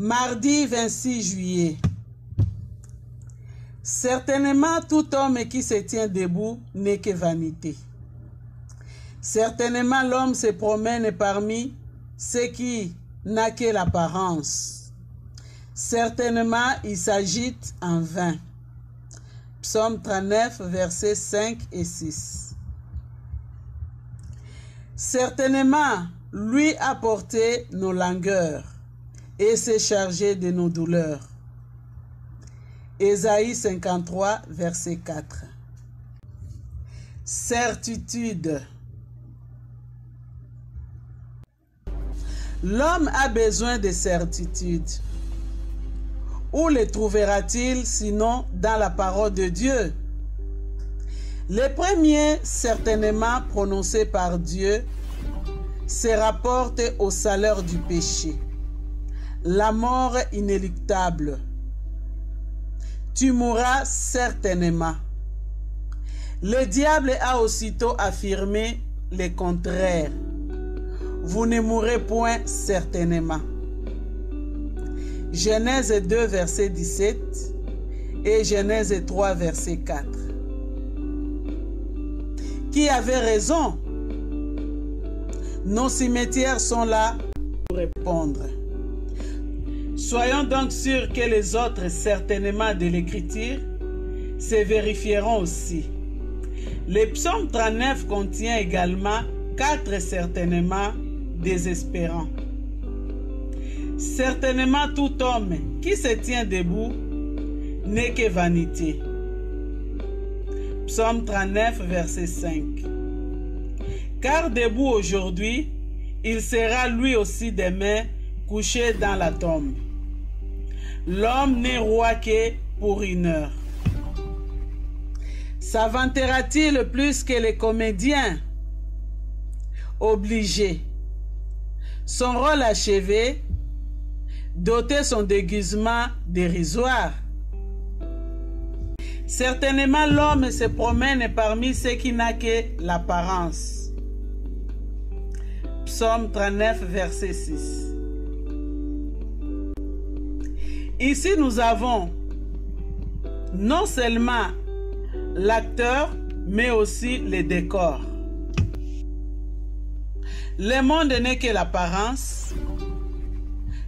Mardi 26 juillet. Certainement, tout homme qui se tient debout n'est que vanité. Certainement, l'homme se promène parmi ceux qui n'a que l'apparence. Certainement, il s'agite en vain. Psaume 39, versets 5 et 6. Certainement, lui a porté nos langueurs et s'est chargé de nos douleurs. Ésaïe 53, verset 4. Certitude. L'homme a besoin de certitude. Où les trouvera-t-il sinon dans la parole de Dieu? Les premiers, certainement prononcés par Dieu, se rapportent au salaire du péché, la mort inéluctable. Tu mourras certainement. Le diable a aussitôt affirmé le contraire. Vous ne mourrez point certainement. Genèse 2, verset 17 et Genèse 3, verset 4. Qui avait raison? Nos cimetières sont là pour répondre. Soyons donc sûrs que les autres certainement de l'Écriture se vérifieront aussi. Le psaume 39 contient également 4 certainement désespérants. Certainement tout homme qui se tient debout n'est que vanité. Psaume 39, verset 5. Car debout aujourd'hui, il sera lui aussi demain couché dans la tombe. L'homme n'est roi que pour une heure. S'avantera-t-il plus que les comédiens? Obligé. Son rôle achevé, doter son déguisement dérisoire. Certainement l'homme se promène parmi ceux qui n'ont que l'apparence. Psaume 39, verset 6. Ici nous avons non seulement l'acteur, mais aussi le décor. Le monde n'est que l'apparence,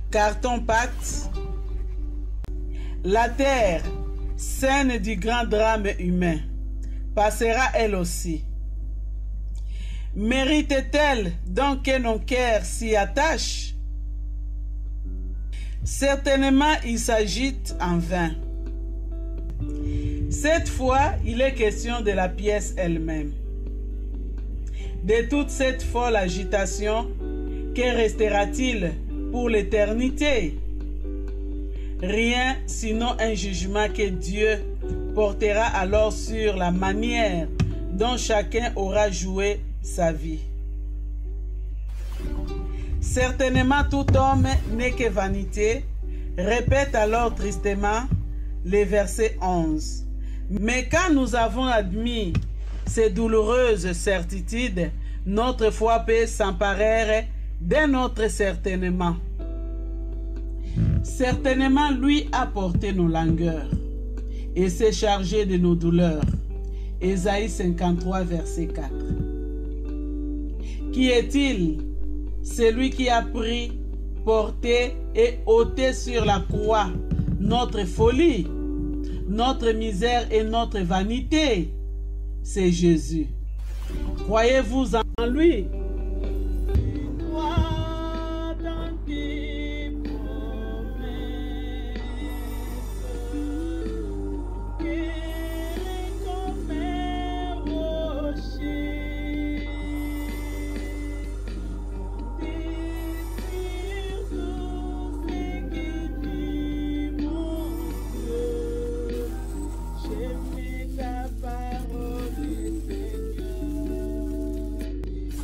carton-pâte. La terre, scène du grand drame humain, passera elle aussi. Mérite-t-elle donc que nos cœurs s'y attachent? Certainement, il s'agite en vain. Cette fois, il est question de la pièce elle-même. De toute cette folle agitation, que restera-t-il pour l'éternité? Rien sinon un jugement que Dieu portera alors sur la manière dont chacun aura joué sa vie. Certainement tout homme n'est que vanité, répète alors tristement le verset 11. Mais quand nous avons admis ces douloureuses certitudes, notre foi peut s'emparer d'un autre certainement. Certainement, lui a porté nos langueurs et s'est chargé de nos douleurs. Ésaïe 53, verset 4. Qui est-il? Celui qui a pris, porté et ôté sur la croix notre folie, notre misère et notre vanité. C'est Jésus. Croyez-vous en lui?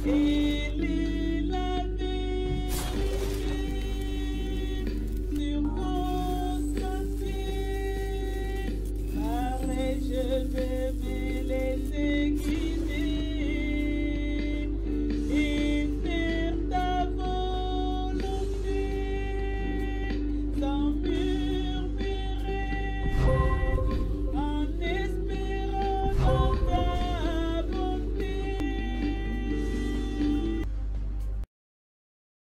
Et rempli